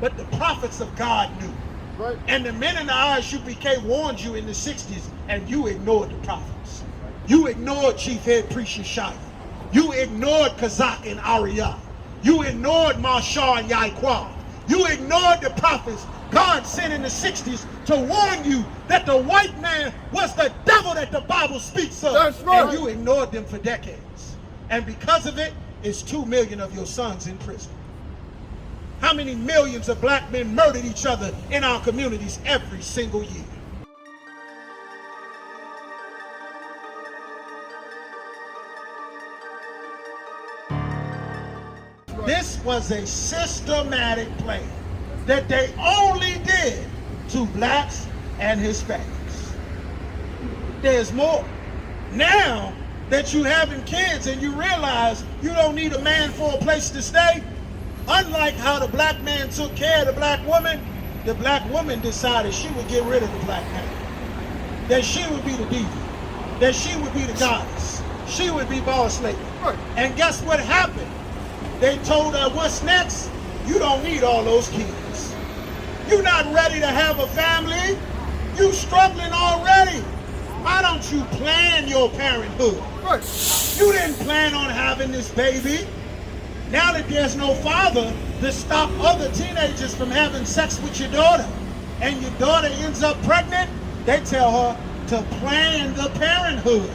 but the prophets of God knew. Right. And the men in the ISUPK warned you in the 60s, and you ignored the prophets. You ignored Chief Head Priest Yeshaya. You ignored Kazak and Ariyah. You ignored Marshall and Yaquan. You ignored the prophets God sent in the 60s to warn you that the white man was the devil that the Bible speaks of. That's right. And you ignored them for decades. And because of it, it's 2 million of your sons in prison. How many millions of black men murdered each other in our communities every single year? This was a systematic plan that they only did to blacks and Hispanics. There's more. Now that you're having kids and you realize you don't need a man for a place to stay, unlike how the black man took care of the black woman decided she would get rid of the black man. That she would be the diva. That she would be the goddess. She would be boss lady. Right. And guess what happened? They told her, what's next? You don't need all those kids. You're not ready to have a family. You struggling already. Why don't you plan your parenthood? Right. You didn't plan on having this baby. Now that there's no father to stop other teenagers from having sex with your daughter, and your daughter ends up pregnant, they tell her to plan the parenthood.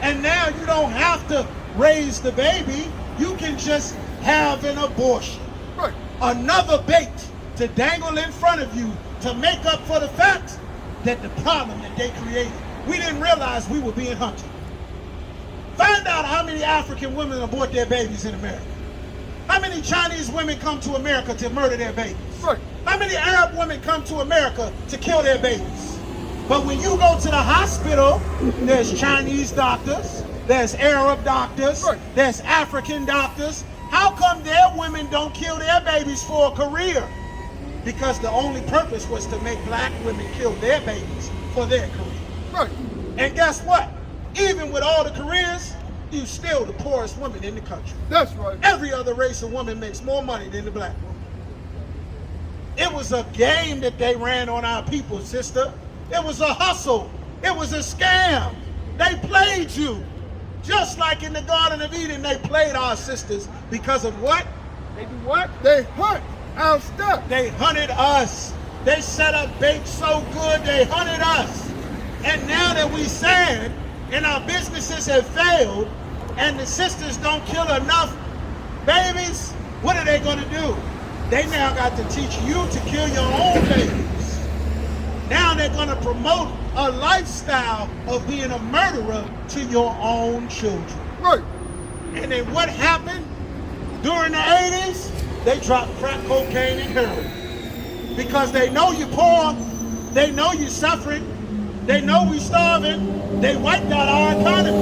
And now you don't have to raise the baby. You can just have an abortion. Right. Another bait to dangle in front of you to make up for the fact that the problem that they created, we didn't realize we were being hunted. Find out how many African women abort their babies in America. How many Chinese women come to America to murder their babies? Right. How many Arab women come to America to kill their babies? But when you go to the hospital, there's Chinese doctors, there's Arab doctors, right. There's African doctors. How come their women don't kill their babies for a career? Because the only purpose was to make black women kill their babies for their career. Right. And guess what? Even with all the careers, you're still the poorest woman in the country. That's right. Every other race of woman makes more money than the black woman. It was a game that they ran on our people, sister. It was a hustle. It was a scam. They played you. Just like in the Garden of Eden, they played our sisters because of what? They do what? They hunt our stuff. They hunted us. They set up bait so good, they hunted us. And now that we sad and our businesses have failed and the sisters don't kill enough babies, what are they going to do? They now got to teach you to kill your own babies. Now they're going to promote a lifestyle of being a murderer to your own children. Right. And then what happened during the 80s? They dropped crack cocaine and heroin. Because they know you're poor, they know you're suffering, they know we're starving, they wiped out our economy,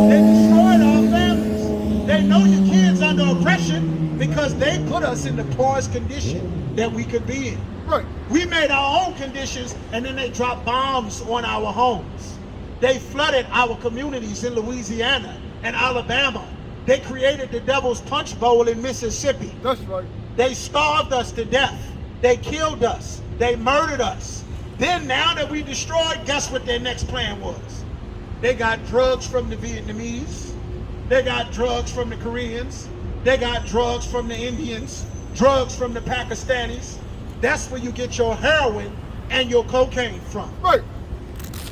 they destroyed our families. They know your kids under oppression because they put us in the poorest condition that we could be in. Right. We made our own conditions and then they dropped bombs on our homes. They flooded our communities in Louisiana and Alabama. They created the Devil's Punch Bowl in Mississippi. That's right. They starved us to death. They killed us. They murdered us. Then now that we destroyed, guess what their next plan was? They got drugs from the Vietnamese. They got drugs from the Koreans. They got drugs from the Indians. Drugs from the Pakistanis. That's where you get your heroin and your cocaine from. Right.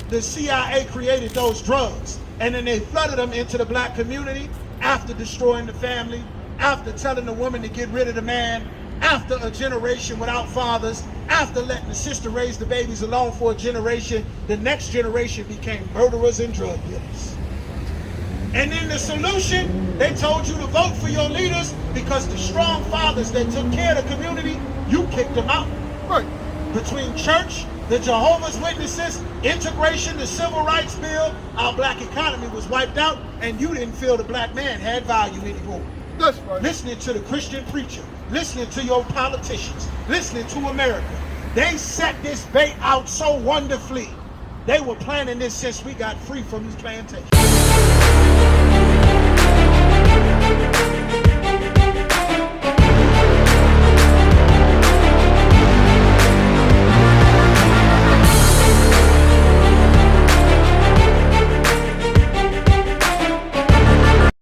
The CIA created those drugs and then they flooded them into the black community after destroying the family, after telling the woman to get rid of the man, after a generation without fathers, after letting the sister raise the babies alone for a generation. The next generation became murderers and drug dealers. And then the solution, they told you to vote for your leaders because the strong fathers that took care of the community, you kicked them out. Right. Between church, the Jehovah's Witnesses, integration, the Civil Rights Bill, our black economy was wiped out and you didn't feel the black man had value anymore. That's right. Listening to the Christian preacher, listening to your politicians, listening to America. They set this bait out so wonderfully. They were planning this since we got free from this plantation.